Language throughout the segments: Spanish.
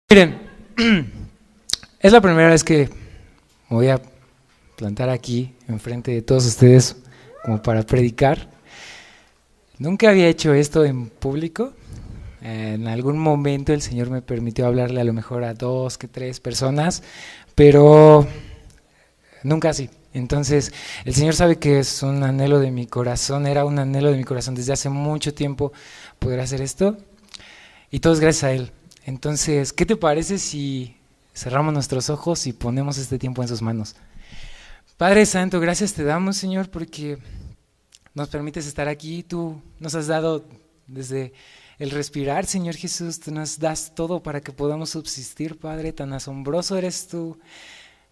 Miren, es la primera vez que me voy a plantar aquí enfrente de todos ustedes como para predicar. Nunca había hecho esto en público. En algún momento el Señor me permitió hablarle a lo mejor a 2 que 3 personas, pero nunca así. Entonces el Señor sabe que es un anhelo de mi corazón, era un anhelo de mi corazón desde hace mucho tiempo poder hacer esto, y todo es gracias a Él. Entonces, ¿qué te parece si cerramos nuestros ojos y ponemos este tiempo en sus manos? Padre Santo, gracias te damos, Señor, porque nos permites estar aquí. Tú nos has dado desde el respirar, Señor Jesús. Tú nos das todo para que podamos subsistir, Padre. Tan asombroso eres tú,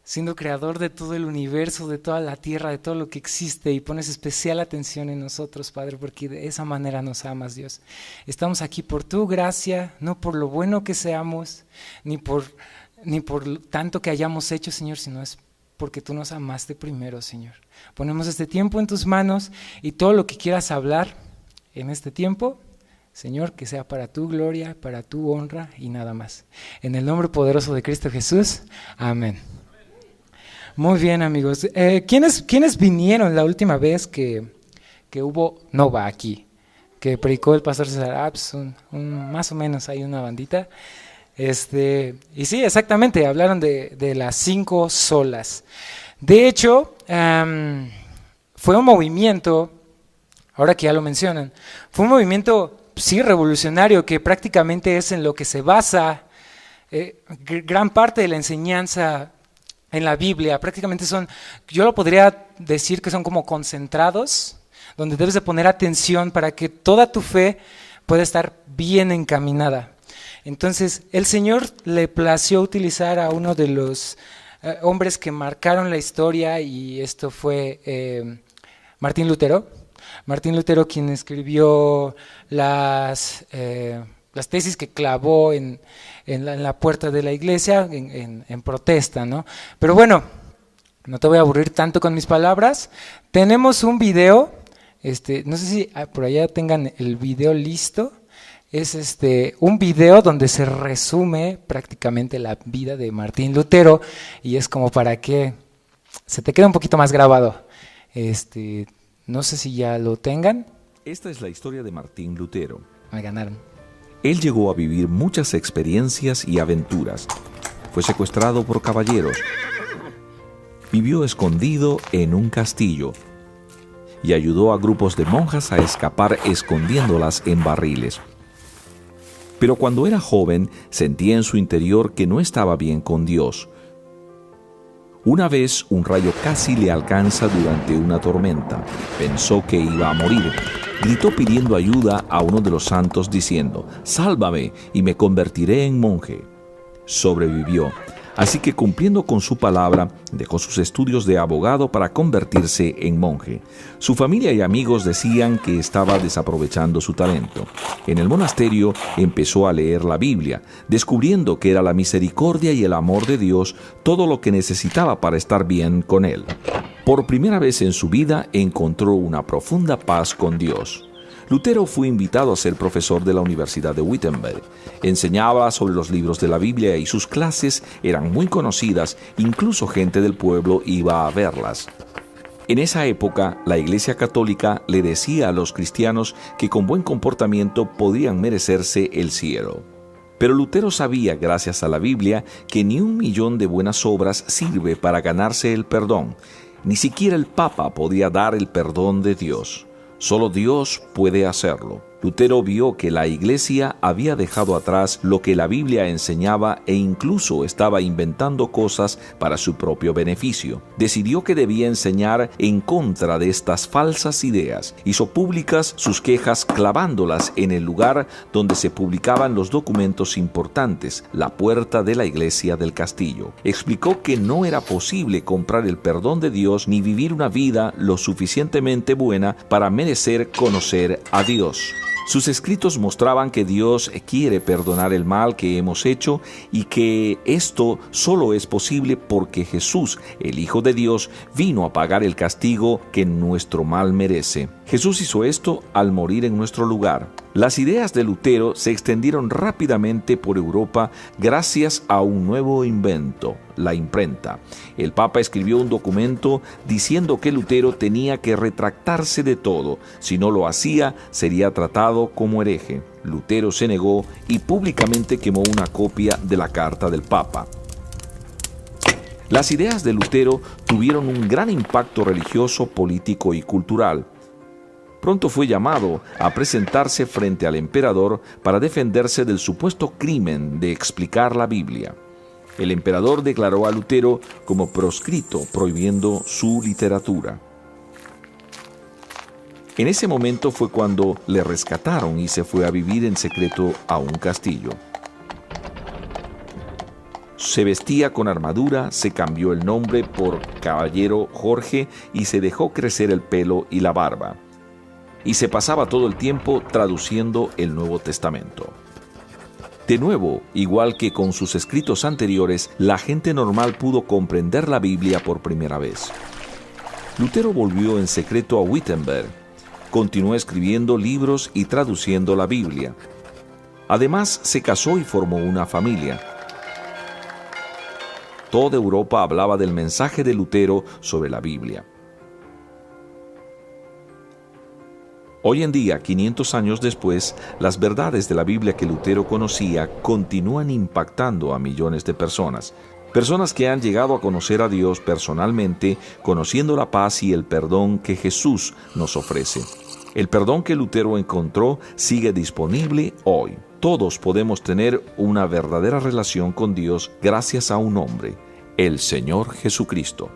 siendo creador de todo el universo, de toda la tierra, de todo lo que existe, y pones especial atención en nosotros, Padre, porque de esa manera nos amas, Dios. Estamos aquí por tu gracia, no por lo bueno que seamos, ni por tanto que hayamos hecho, Señor, sino es porque tú nos amaste primero, Señor. Ponemos este tiempo en tus manos, y todo lo que quieras hablar en este tiempo, Señor, que sea para tu gloria, para tu honra y nada más. En el nombre poderoso de Cristo Jesús, amén. Muy bien, amigos. ¿Quiénes vinieron la última vez que hubo Nova aquí? Que predicó el pastor César. Más o menos hay una bandita. Y sí, exactamente, hablaron de las 5 solas. De hecho, fue un movimiento, ahora que ya lo mencionan, fue un movimiento, sí, revolucionario, que prácticamente es en lo que se basa gran parte de la enseñanza en la Biblia. Prácticamente yo lo podría decir que son como concentrados, donde debes de poner atención para que toda tu fe pueda estar bien encaminada. Entonces, el Señor le plació utilizar a uno de los hombres que marcaron la historia, y esto fue Martín Lutero. Martín Lutero, quien escribió las tesis que clavó en la puerta de la iglesia en protesta, ¿no? Pero bueno, no te voy a aburrir tanto con mis palabras. Tenemos un video, no sé si por allá tengan el video listo. Es un video donde se resume prácticamente la vida de Martín Lutero, y es como para que se te quede un poquito más grabado. No sé si ya lo tengan. Esta es la historia de Martín Lutero. Me ganaron. Él llegó a vivir muchas experiencias y aventuras. Fue secuestrado por caballeros. Vivió escondido en un castillo y ayudó a grupos de monjas a escapar escondiéndolas en barriles. Pero cuando era joven, sentía en su interior que no estaba bien con Dios. Una vez, un rayo casi le alcanza durante una tormenta. Pensó que iba a morir. Gritó pidiendo ayuda a uno de los santos diciendo: «Sálvame y me convertiré en monje». Sobrevivió. Así que, cumpliendo con su palabra, dejó sus estudios de abogado para convertirse en monje. Su familia y amigos decían que estaba desaprovechando su talento. En el monasterio empezó a leer la Biblia, descubriendo que era la misericordia y el amor de Dios todo lo que necesitaba para estar bien con Él. Por primera vez en su vida encontró una profunda paz con Dios. Lutero fue invitado a ser profesor de la Universidad de Wittenberg. Enseñaba sobre los libros de la Biblia y sus clases eran muy conocidas, incluso gente del pueblo iba a verlas. En esa época, la Iglesia Católica le decía a los cristianos que con buen comportamiento podrían merecerse el cielo. Pero Lutero sabía, gracias a la Biblia, que ni 1.000.000 de buenas obras sirve para ganarse el perdón. Ni siquiera el Papa podía dar el perdón de Dios. Solo Dios puede hacerlo. Lutero vio que la Iglesia había dejado atrás lo que la Biblia enseñaba e incluso estaba inventando cosas para su propio beneficio. Decidió que debía enseñar en contra de estas falsas ideas. Hizo públicas sus quejas clavándolas en el lugar donde se publicaban los documentos importantes, la puerta de la iglesia del castillo. Explicó que no era posible comprar el perdón de Dios ni vivir una vida lo suficientemente buena para merecer conocer a Dios. Sus escritos mostraban que Dios quiere perdonar el mal que hemos hecho y que esto solo es posible porque Jesús, el Hijo de Dios, vino a pagar el castigo que nuestro mal merece. Jesús hizo esto al morir en nuestro lugar. Las ideas de Lutero se extendieron rápidamente por Europa gracias a un nuevo invento, la imprenta. El Papa escribió un documento diciendo que Lutero tenía que retractarse de todo. Si no lo hacía, sería tratado como hereje. Lutero se negó y públicamente quemó una copia de la carta del Papa. Las ideas de Lutero tuvieron un gran impacto religioso, político y cultural. Pronto fue llamado a presentarse frente al emperador para defenderse del supuesto crimen de explicar la Biblia. El emperador declaró a Lutero como proscrito, prohibiendo su literatura. En ese momento fue cuando le rescataron y se fue a vivir en secreto a un castillo. Se vestía con armadura, se cambió el nombre por Caballero Jorge y se dejó crecer el pelo y la barba. Y se pasaba todo el tiempo traduciendo el Nuevo Testamento. De nuevo, igual que con sus escritos anteriores, la gente normal pudo comprender la Biblia por primera vez. Lutero volvió en secreto a Wittenberg. Continuó escribiendo libros y traduciendo la Biblia. Además, se casó y formó una familia. Toda Europa hablaba del mensaje de Lutero sobre la Biblia. Hoy en día, 500 años después, las verdades de la Biblia que Lutero conocía continúan impactando a millones de personas. Personas que han llegado a conocer a Dios personalmente, conociendo la paz y el perdón que Jesús nos ofrece. El perdón que Lutero encontró sigue disponible hoy. Todos podemos tener una verdadera relación con Dios gracias a un hombre, el Señor Jesucristo.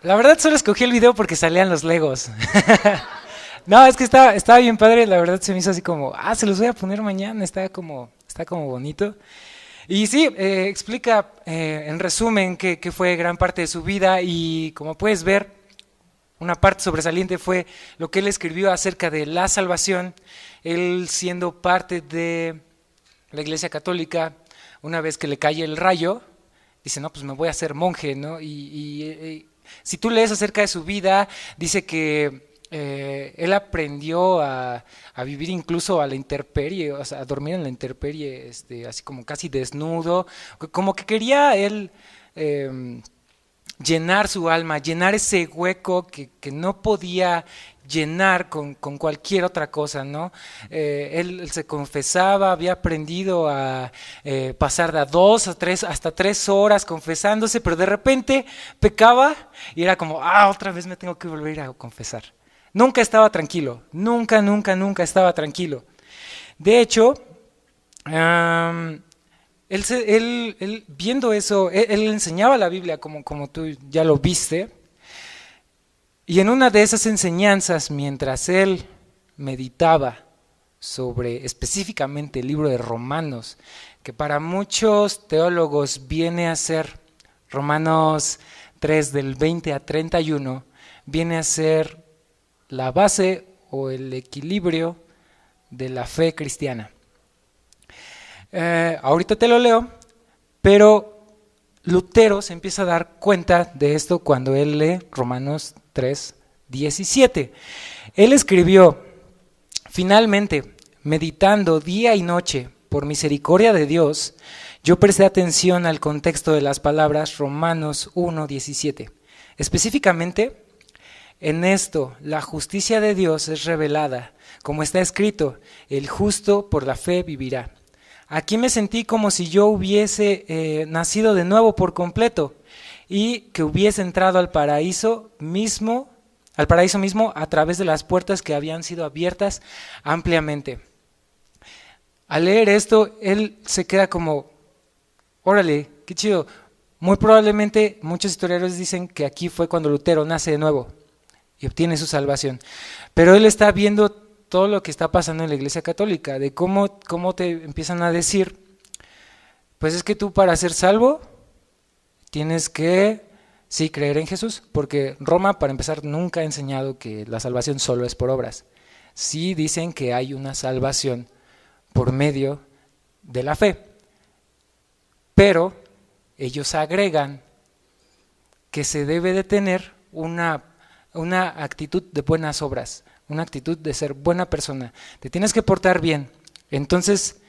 La verdad solo escogí el video porque salían los Legos. No, es que estaba bien padre, la verdad se me hizo así como, se los voy a poner mañana, está como bonito. Y sí, explica en resumen que fue gran parte de su vida y como puedes ver, una parte sobresaliente fue lo que él escribió acerca de la salvación. Él siendo parte de la Iglesia Católica, una vez que le cae el rayo, dice, no, pues me voy a hacer monje, ¿no? Y si tú lees acerca de su vida, dice que él aprendió a vivir incluso a la intemperie, o sea, a dormir en la intemperie, así como casi desnudo, como que quería él llenar su alma, llenar ese hueco que no podía llenar con cualquier otra cosa, ¿no? Él se confesaba, había aprendido a pasar de 2 a 3, hasta 3 horas confesándose, pero de repente pecaba y era como, otra vez me tengo que volver a confesar. Nunca estaba tranquilo, nunca estaba tranquilo. De hecho, él viendo eso, él enseñaba la Biblia como tú ya lo viste. Y en una de esas enseñanzas, mientras él meditaba sobre específicamente el libro de Romanos, que para muchos teólogos viene a ser Romanos 3 del 20 a 31, viene a ser la base o el equilibrio de la fe cristiana. Ahorita te lo leo, pero Lutero se empieza a dar cuenta de esto cuando él lee Romanos 3:17. Él escribió, finalmente, meditando día y noche por misericordia de Dios, yo presté atención al contexto de las palabras Romanos 1:17. Específicamente, en esto la justicia de Dios es revelada, como está escrito, el justo por la fe vivirá. Aquí me sentí como si yo hubiese nacido de nuevo por completo y que hubiese entrado al paraíso mismo a través de las puertas que habían sido abiertas ampliamente. Al leer esto, él se queda como, órale, qué chido. Muy probablemente muchos historiadores dicen que aquí fue cuando Lutero nace de nuevo y obtiene su salvación. Pero él está viendo todo lo que está pasando en la Iglesia Católica, de cómo te empiezan a decir, pues es que tú para ser salvo tienes que, sí, creer en Jesús, porque Roma, para empezar, nunca ha enseñado que la salvación solo es por obras. Sí dicen que hay una salvación por medio de la fe, pero ellos agregan que se debe de tener una actitud de buenas obras, una actitud de ser buena persona. Te tienes que portar bien. Entonces,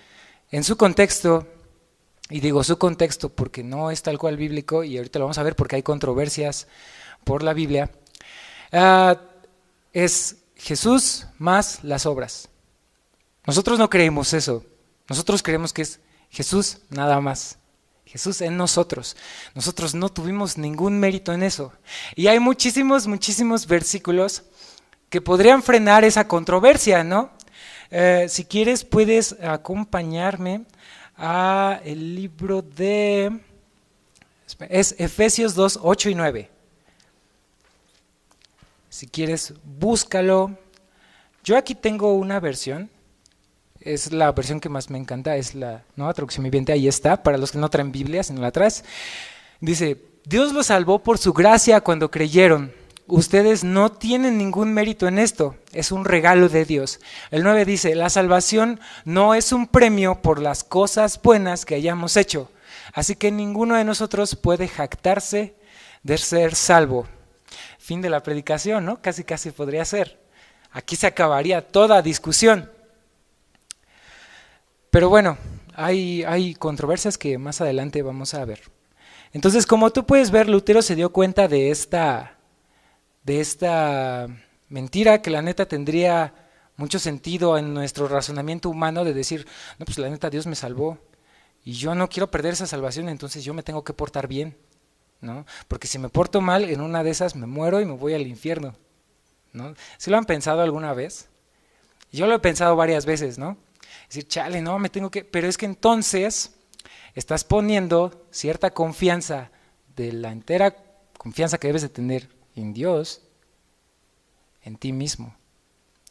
en su contexto, y digo su contexto porque no es tal cual bíblico, y ahorita lo vamos a ver porque hay controversias por la Biblia, es Jesús más las obras. Nosotros no creemos eso. Nosotros creemos que es Jesús nada más. Jesús en nosotros. Nosotros no tuvimos ningún mérito en eso. Y hay muchísimos versículos que podrían frenar esa controversia, ¿no? Si quieres puedes acompañarme a el libro de... Es Efesios 2, 8 y 9. Si quieres, búscalo. Yo aquí tengo una versión. Es la versión que más me encanta, es la Nueva Traducción Viviente, ahí está, para los que no traen Biblia, si no la traes. Dice, Dios los salvó por su gracia cuando creyeron. Ustedes no tienen ningún mérito en esto, es un regalo de Dios. El 9 dice, la salvación no es un premio por las cosas buenas que hayamos hecho, así que ninguno de nosotros puede jactarse de ser salvo. Fin de la predicación, ¿no? Casi podría ser. Aquí se acabaría toda discusión. Pero bueno, hay controversias que más adelante vamos a ver. Entonces, como tú puedes ver, Lutero se dio cuenta de esta mentira que la neta tendría mucho sentido en nuestro razonamiento humano de decir, no, pues la neta Dios me salvó y yo no quiero perder esa salvación, entonces yo me tengo que portar bien, ¿no? Porque si me porto mal, en una de esas me muero y me voy al infierno, ¿no? ¿Sí lo han pensado alguna vez? Yo lo he pensado varias veces, ¿no? Decir, chale, no, me tengo que... Pero es que entonces estás poniendo cierta confianza, de la entera confianza que debes de tener en Dios, en ti mismo.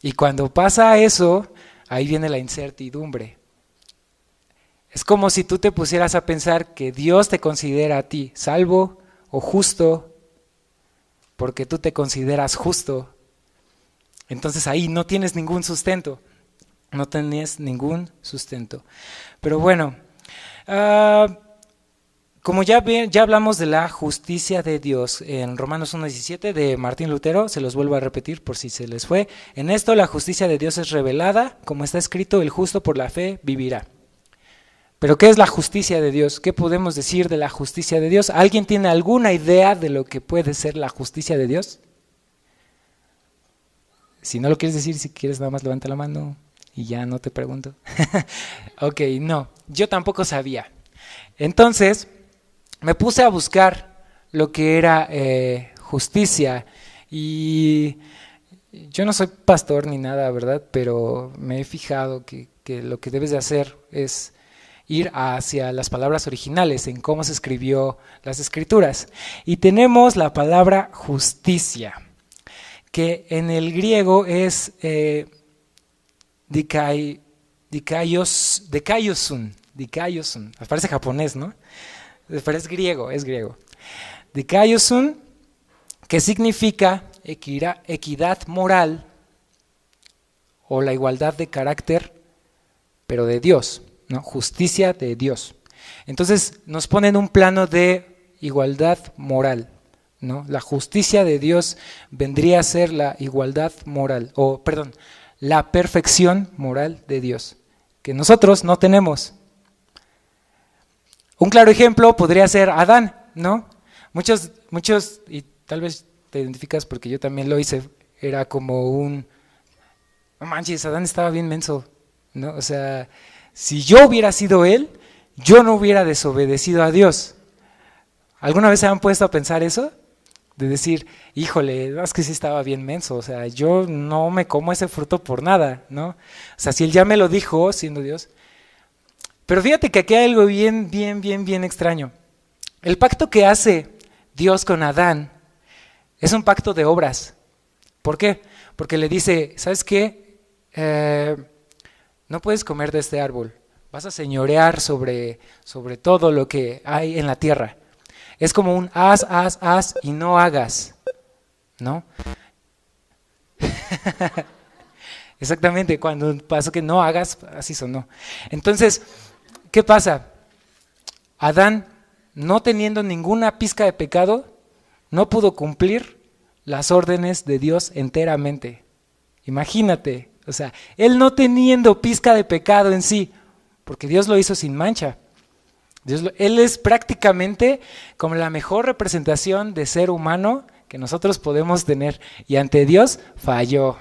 Y cuando pasa eso, ahí viene la incertidumbre. Es como si tú te pusieras a pensar que Dios te considera a ti salvo o justo, porque tú te consideras justo. Entonces ahí no tienes ningún sustento. No tenías ningún sustento. Pero bueno, como ya hablamos de la justicia de Dios en Romanos 1:17 de Martín Lutero, se los vuelvo a repetir por si se les fue. En esto la justicia de Dios es revelada, como está escrito, el justo por la fe vivirá. Pero ¿qué es la justicia de Dios? ¿Qué podemos decir de la justicia de Dios? ¿Alguien tiene alguna idea de lo que puede ser la justicia de Dios? Si no lo quieres decir, si quieres nada más levanta la mano. Y ya no te pregunto. Ok, no, yo tampoco sabía. Entonces, me puse a buscar lo que era justicia. Y yo no soy pastor ni nada, ¿verdad? Pero me he fijado que lo que debes de hacer es ir hacia las palabras originales, en cómo se escribió las escrituras. Y tenemos la palabra justicia, que en el griego es... Dikaiosun. Parece japonés, ¿no? Pero es griego. Dikaiosun, que significa equidad moral o la igualdad de carácter, pero de Dios, ¿no? Justicia de Dios. Entonces nos ponen un plano de igualdad moral, ¿no? La justicia de Dios vendría a ser la igualdad moral, la perfección moral de Dios, que nosotros no tenemos. Un claro ejemplo podría ser Adán, ¿no? Muchos, y tal vez te identificas porque yo también lo hice, era como no manches, Adán estaba bien menso, ¿no? O sea, si yo hubiera sido él, yo no hubiera desobedecido a Dios. ¿Alguna vez se han puesto a pensar eso? De decir, híjole, es que sí estaba bien menso, o sea, yo no me como ese fruto por nada, ¿no? O sea, si él ya me lo dijo, siendo Dios. Pero fíjate que aquí hay algo bien extraño. El pacto que hace Dios con Adán es un pacto de obras. ¿Por qué? Porque le dice, ¿sabes qué? No puedes comer de este árbol, vas a señorear sobre todo lo que hay en la tierra. Es como un haz y no hagas, ¿no? Exactamente, cuando pasó que no hagas, así sonó. Entonces, ¿qué pasa? Adán, no teniendo ninguna pizca de pecado, no pudo cumplir las órdenes de Dios enteramente. Imagínate, o sea, él no teniendo pizca de pecado en sí, porque Dios lo hizo sin mancha. Él es prácticamente como la mejor representación de ser humano que nosotros podemos tener, y ante Dios falló.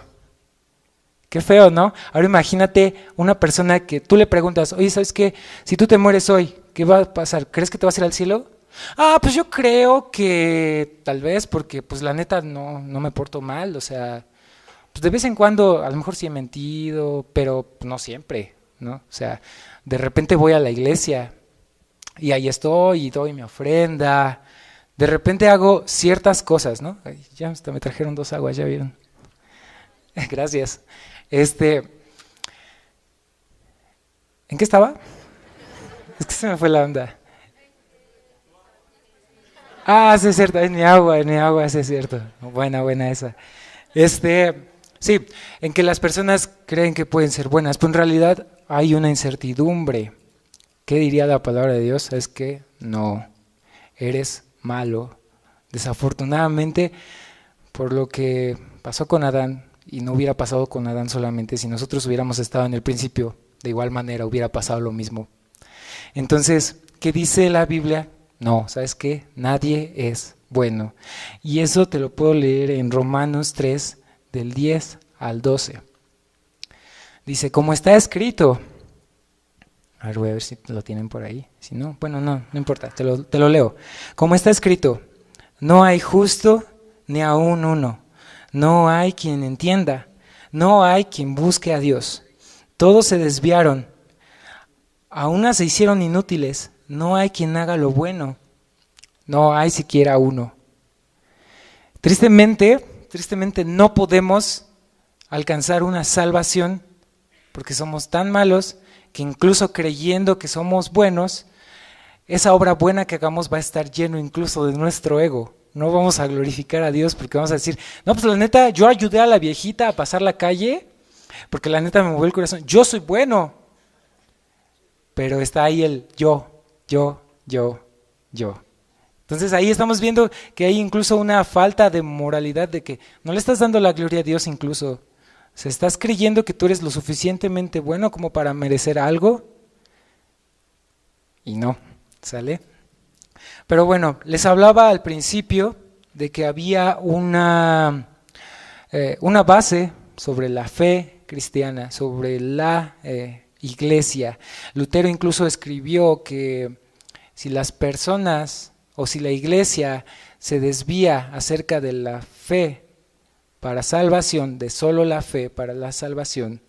Qué feo, ¿no? Ahora imagínate una persona que tú le preguntas, oye, ¿sabes qué? Si tú te mueres hoy, ¿qué va a pasar? ¿Crees que te vas a ir al cielo? Ah, pues yo creo que tal vez, porque pues la neta no me porto mal, o sea, pues de vez en cuando a lo mejor sí he mentido, pero no siempre, ¿no? O sea, de repente voy a la iglesia y ahí estoy y doy mi ofrenda, de repente hago ciertas cosas, ¿no? Ay, ya hasta me trajeron 2 aguas, ¿ya vieron? Gracias. ¿En qué estaba? Es que se me fue la onda. Ah, sí es cierto, es mi agua, sí es cierto. Buena esa. Sí, en que las personas creen que pueden ser buenas, pero en realidad hay una incertidumbre. ¿Qué diría la palabra de Dios? Es que no, eres malo. Desafortunadamente, por lo que pasó con Adán, y no hubiera pasado con Adán solamente, si nosotros hubiéramos estado en el principio, de igual manera hubiera pasado lo mismo. Entonces, ¿qué dice la Biblia? No, ¿sabes qué? Nadie es bueno. Y eso te lo puedo leer en Romanos 3, del 10 al 12. Dice, como está escrito. A ver, voy a ver si lo tienen por ahí. Si no, bueno, no importa, te lo leo. Como está escrito, no hay justo ni aún uno. No hay quien entienda. No hay quien busque a Dios. Todos se desviaron. A unas se hicieron inútiles. No hay quien haga lo bueno. No hay siquiera uno. Tristemente no podemos alcanzar una salvación porque somos tan malos que incluso creyendo que somos buenos, esa obra buena que hagamos va a estar lleno incluso de nuestro ego. No vamos a glorificar a Dios porque vamos a decir, no, pues la neta, yo ayudé a la viejita a pasar la calle porque la neta me movió el corazón. Yo soy bueno. Pero está ahí el yo. Entonces ahí estamos viendo que hay incluso una falta de moralidad de que no le estás dando la gloria a Dios incluso. O sea, estás creyendo que tú eres lo suficientemente bueno como para merecer algo y no, ¿sale? Pero bueno, les hablaba al principio de que había una base sobre la fe cristiana, sobre la iglesia. Lutero incluso escribió que si las personas o si la iglesia se desvía acerca de la fe para salvación, de solo la fe para la salvación,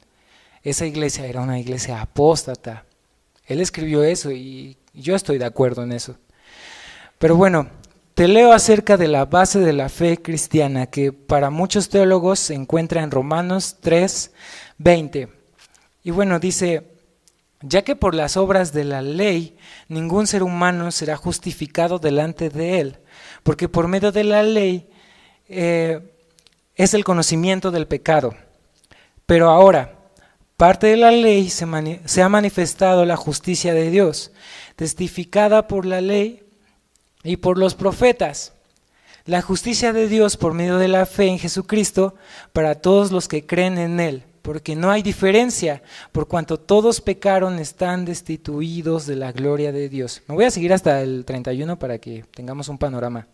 esa iglesia era una iglesia apóstata. Él escribió eso y yo estoy de acuerdo en eso. Pero bueno, te leo acerca de la base de la fe cristiana que para muchos teólogos se encuentra en Romanos 3:20. Y bueno, dice, ya que por las obras de la ley ningún ser humano será justificado delante de él, porque por medio de la ley es el conocimiento del pecado. Pero ahora, parte de la ley se ha manifestado la justicia de Dios, testificada por la ley y por los profetas. La justicia de Dios por medio de la fe en Jesucristo para todos los que creen en Él, porque no hay diferencia, por cuanto todos pecaron, están destituidos de la gloria de Dios. Me voy a seguir hasta el 31 para que tengamos un panorama,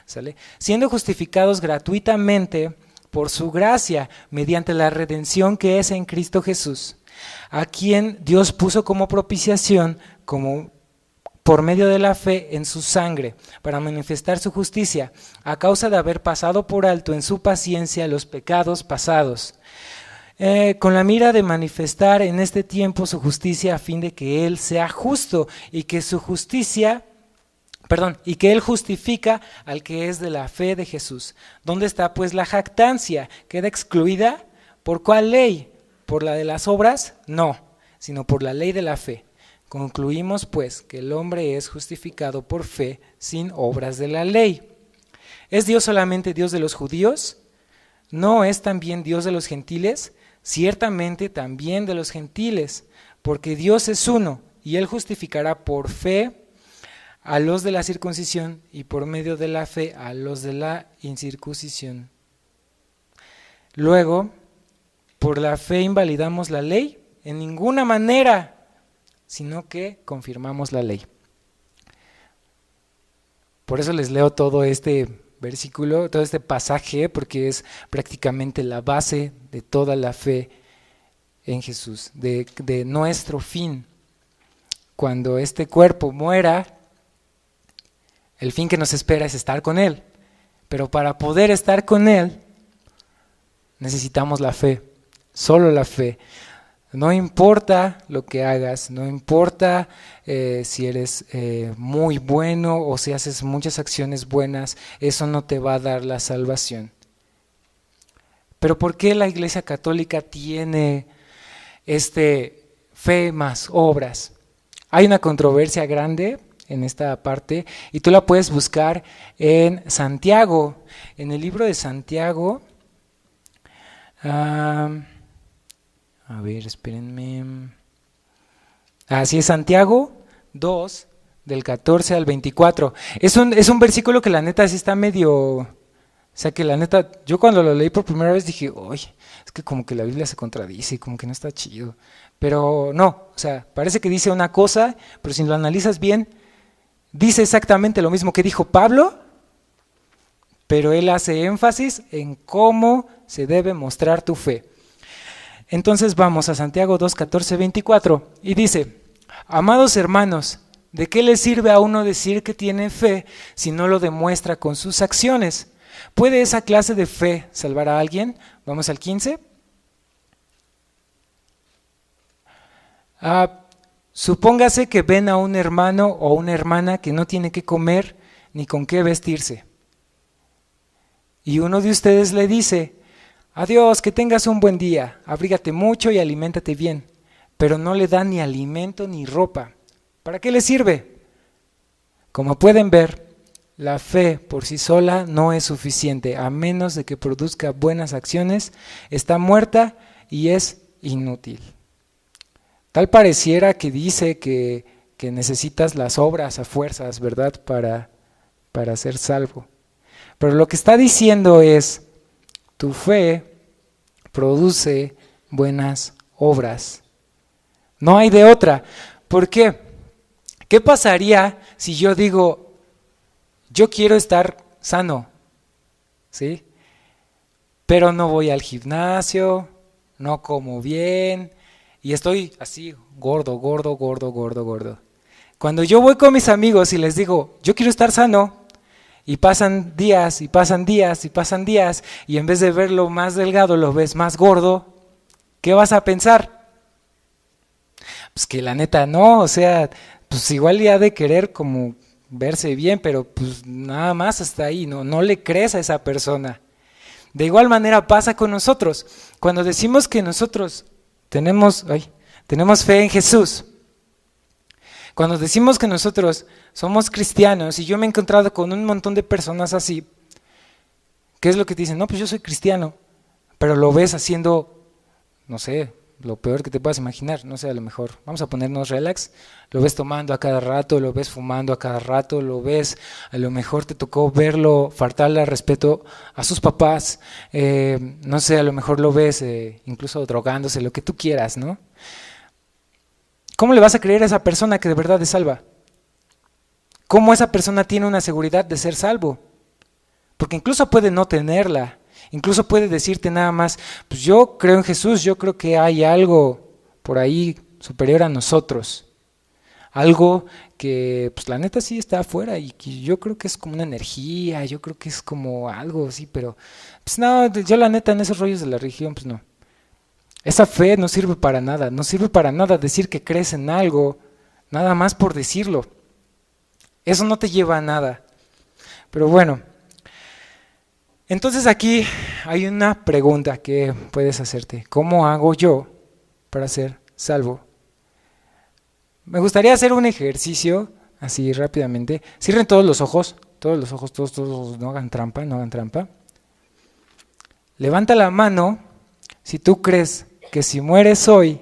¿sale? Siendo justificados gratuitamente por su gracia, mediante la redención que es en Cristo Jesús, a quien Dios puso como propiciación, como por medio de la fe en su sangre, para manifestar su justicia, a causa de haber pasado por alto en su paciencia los pecados pasados, con la mira de manifestar en este tiempo su justicia, a fin de que Él sea justo y que su justicia, y que Él justifica al que es de la fe de Jesús. ¿Dónde está pues la jactancia? ¿Queda excluida? ¿Por cuál ley? ¿Por la de las obras? No, sino por la ley de la fe. Concluimos pues que el hombre es justificado por fe sin obras de la ley. ¿Es Dios solamente Dios de los judíos? ¿No es también Dios de los gentiles? Ciertamente también de los gentiles, porque Dios es uno y Él justificará por fe a los de la circuncisión y por medio de la fe a los de la incircuncisión. Luego, por la fe invalidamos la ley en ninguna manera, sino que confirmamos la ley. Por eso les leo todo este versículo, todo este pasaje, porque es prácticamente la base de toda la fe en Jesús, de nuestro fin. Cuando este cuerpo muera, el fin que nos espera es estar con Él. Pero para poder estar con Él, necesitamos la fe, solo la fe. No importa lo que hagas, no importa si eres muy bueno o si haces muchas acciones buenas, eso no te va a dar la salvación. Pero ¿por qué la Iglesia Católica tiene fe más obras? Hay una controversia grande en esta parte y tú la puedes buscar en Santiago, en el libro de Santiago. A ver, espérenme. Así es, Santiago 2, del 14 al 24. Es un versículo que la neta sí está medio... O sea, que la neta, yo cuando lo leí por primera vez dije, oye, es que como que la Biblia se contradice, como que no está chido. Pero no, o sea, parece que dice una cosa, pero si lo analizas bien, dice exactamente lo mismo que dijo Pablo, pero él hace énfasis en cómo se debe mostrar tu fe. Entonces vamos a Santiago 2, 14, 24 y dice: amados hermanos, ¿de qué le sirve a uno decir que tiene fe si no lo demuestra con sus acciones? ¿Puede esa clase de fe salvar a alguien? Vamos al 15. Supóngase que ven a un hermano o una hermana que no tiene que comer ni con qué vestirse. Y uno de ustedes le dice: adiós, que tengas un buen día, abrígate mucho y aliméntate bien. Pero no le da ni alimento ni ropa. ¿Para qué le sirve? Como pueden ver, la fe por sí sola no es suficiente, a menos de que produzca buenas acciones, está muerta y es inútil. Tal pareciera que dice que necesitas las obras a fuerzas, ¿verdad? Para ser salvo. Pero lo que está diciendo es: tu fe produce buenas obras. No hay de otra. ¿Por qué? ¿Qué pasaría si yo digo, yo quiero estar sano? ¿Sí? Pero no voy al gimnasio, no como bien y estoy así gordo. Cuando yo voy con mis amigos y les digo, yo quiero estar sano, y pasan días y pasan días y pasan días, y en vez de verlo más delgado lo ves más gordo, ¿qué vas a pensar? Pues que la neta no, o sea, pues igual ya ha de querer como verse bien, pero pues nada más hasta ahí, no le crees a esa persona. De igual manera pasa con nosotros. Cuando decimos que nosotros tenemos fe en Jesús, cuando decimos que nosotros somos cristianos, y yo me he encontrado con un montón de personas así, ¿qué es lo que te dicen? No, pues yo soy cristiano, pero lo ves haciendo, no sé, lo peor que te puedas imaginar, no sé, a lo mejor, vamos a ponernos relax, lo ves tomando a cada rato, lo ves fumando a cada rato, lo ves, a lo mejor te tocó verlo faltarle al respeto a sus papás, no sé, a lo mejor lo ves incluso drogándose, lo que tú quieras, ¿no? ¿Cómo le vas a creer a esa persona que de verdad es salva? ¿Cómo esa persona tiene una seguridad de ser salvo? Porque incluso puede no tenerla, incluso puede decirte nada más, pues yo creo en Jesús, yo creo que hay algo por ahí superior a nosotros, algo que pues la neta sí está afuera y que yo creo que es como una energía, yo creo que es como algo así, pero pues no, yo la neta en esos rollos de la religión pues no. Esa fe no sirve para nada, no sirve para nada decir que crees en algo, nada más por decirlo. Eso no te lleva a nada. Pero bueno, entonces aquí hay una pregunta que puedes hacerte. ¿Cómo hago yo para ser salvo? Me gustaría hacer un ejercicio así rápidamente. Cierren todos los ojos, todos, no hagan trampa. Levanta la mano si tú crees que si mueres hoy,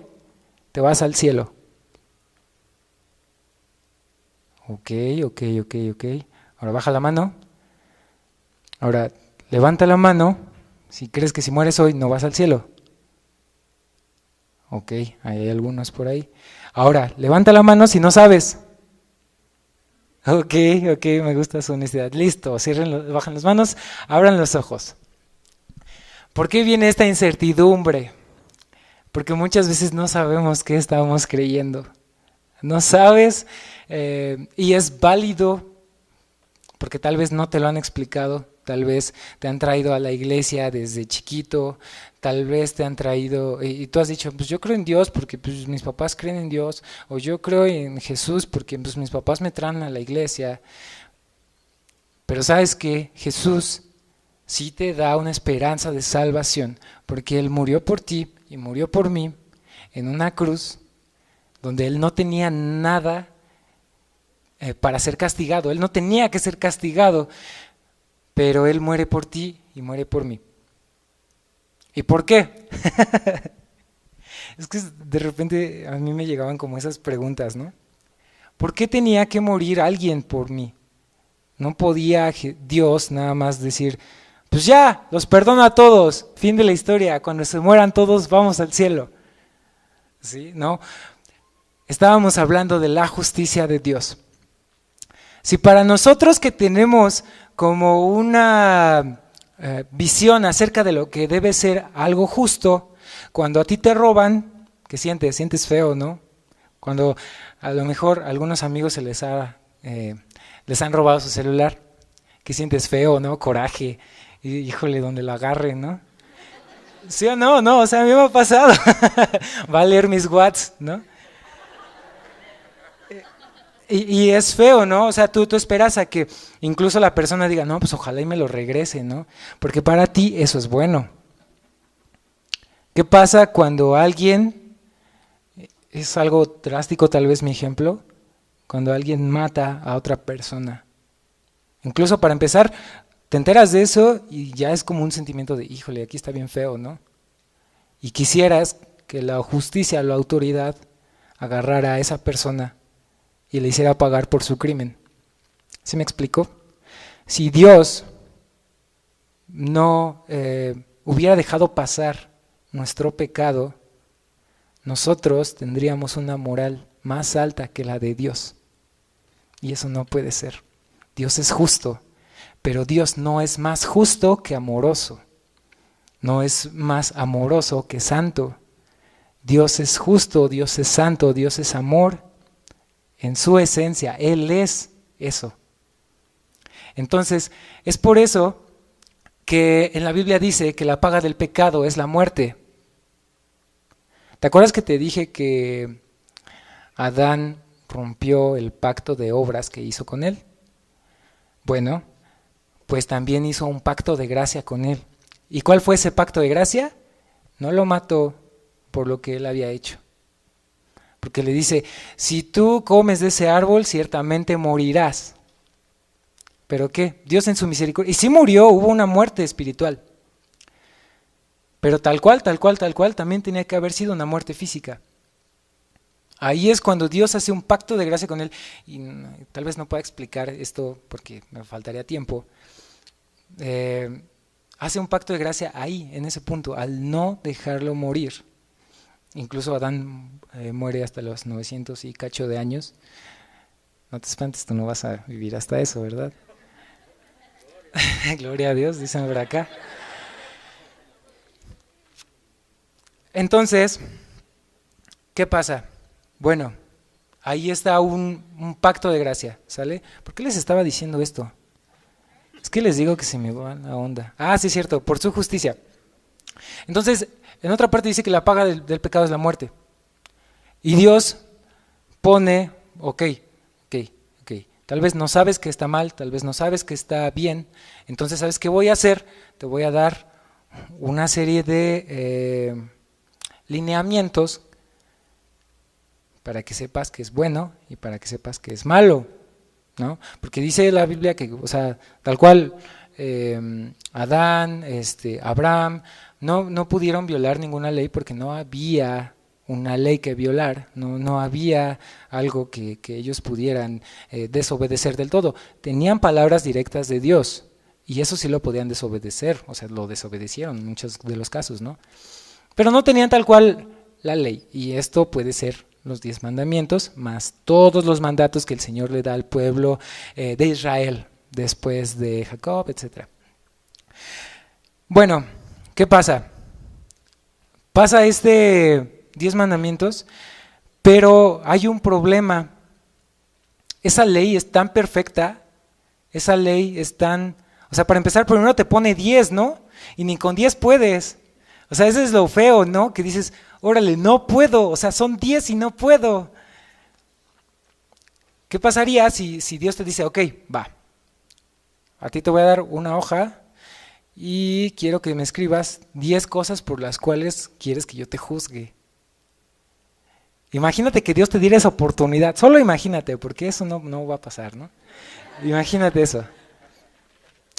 te vas al cielo. Ok. Ahora baja la mano. Ahora levanta la mano Si crees que si mueres hoy no vas al cielo. Ok, hay algunos por ahí. Ahora, levanta la mano si no sabes. Ok, me gusta su honestidad. Listo, bajan las manos, abran los ojos. ¿Por qué viene esta incertidumbre? Porque muchas veces no sabemos qué estamos creyendo. No sabes, y es válido, porque tal vez no te lo han explicado, tal vez te han traído a la iglesia desde chiquito, tal vez te han traído, y tú has dicho, pues yo creo en Dios porque pues, mis papás creen en Dios, o yo creo en Jesús porque pues, mis papás me traen a la iglesia. Pero ¿sabes qué? Jesús sí te da una esperanza de salvación, porque Él murió por ti y murió por mí en una cruz donde Él no tenía nada para ser castigado, Él no tenía que ser castigado, pero Él muere por ti y muere por mí. ¿Y por qué? Es que de repente a mí me llegaban como esas preguntas, ¿no? ¿Por qué tenía que morir alguien por mí? No podía Dios nada más decir, pues ya, los perdono a todos, fin de la historia, cuando se mueran todos vamos al cielo. ¿Sí? No, estábamos hablando de la justicia de Dios. Si para nosotros que tenemos como una visión acerca de lo que debe ser algo justo, cuando a ti te roban, ¿qué sientes? Sientes feo, ¿no? Cuando a lo mejor a algunos amigos les han robado su celular, ¿qué sientes? Feo, ¿no? Coraje, híjole, donde lo agarren, ¿no? ¿Sí o no? No, o sea, a mí me ha pasado. Va a leer mis WhatsApp, ¿no? Y es feo, ¿no? O sea, tú esperas a que incluso la persona diga, no, pues ojalá y me lo regrese, ¿no? Porque para ti eso es bueno. ¿Qué pasa cuando alguien, es algo drástico tal vez mi ejemplo, cuando alguien mata a otra persona? Incluso para empezar, te enteras de eso y ya es como un sentimiento de, híjole, aquí está bien feo, ¿no? Y quisieras que la justicia, la autoridad, agarrara a esa persona y le hiciera pagar por su crimen. ¿Sí me explico? Si Dios no hubiera dejado pasar nuestro pecado, nosotros tendríamos una moral más alta que la de Dios. Y eso no puede ser. Dios es justo, pero Dios no es más justo que amoroso. No es más amoroso que santo. Dios es justo, Dios es santo, Dios es amor. En su esencia, Él es eso. Entonces, es por eso que en la Biblia dice que la paga del pecado es la muerte. ¿Te acuerdas que te dije que Adán rompió el pacto de obras que hizo con él? Bueno, pues también hizo un pacto de gracia con él. ¿Y cuál fue ese pacto de gracia? No lo mató por lo que él había hecho. Porque le dice, si tú comes de ese árbol, ciertamente morirás. ¿Pero qué? Dios en su misericordia. Y sí murió, hubo una muerte espiritual. Pero tal cual, también tenía que haber sido una muerte física. Ahí es cuando Dios hace un pacto de gracia con él. Y tal vez no pueda explicar esto porque me faltaría tiempo. Hace un pacto de gracia ahí, en ese punto, al no dejarlo morir. Incluso Adán muere hasta los 900 y cacho de años. No te espantes, tú no vas a vivir hasta eso, ¿verdad? Gloria a Dios, dicen por acá. Entonces, ¿qué pasa? Bueno, ahí está un pacto de gracia, ¿sale? ¿Por qué les estaba diciendo esto? Es que les digo que se me va la onda. Ah, sí es cierto, por su justicia. Entonces, en otra parte dice que la paga del pecado es la muerte. Y Dios pone, ok, tal vez no sabes que está mal, tal vez no sabes que está bien, entonces ¿sabes qué voy a hacer? Te voy a dar una serie de lineamientos para que sepas que es bueno y para que sepas que es malo, ¿no? Porque dice la Biblia que, o sea, tal cual, Adán, Abraham, no pudieron violar ninguna ley porque no había una ley que violar, no había algo que ellos pudieran desobedecer del todo. Tenían palabras directas de Dios Y eso sí lo podían desobedecer, o sea, lo desobedecieron en muchos de los casos, ¿no? Pero no tenían tal cual la ley, y esto puede ser los 10 mandamientos, más todos los mandatos que el Señor le da al pueblo de Israel, después de Jacob, etc. Bueno, ¿qué pasa? Pasa 10 mandamientos, pero hay un problema. Esa ley es tan perfecta, esa ley es tan... O sea, para empezar, primero te pone 10, ¿no? Y ni con 10 puedes. O sea, eso es lo feo, ¿no? Que dices, órale, no puedo. O sea, son 10 y no puedo. ¿Qué pasaría si Dios te dice, ok, va, a ti te voy a dar una hoja y quiero que me escribas 10 cosas por las cuales quieres que yo te juzgue? Imagínate que Dios te diera esa oportunidad. Solo imagínate, porque eso no va a pasar, ¿no? Imagínate eso.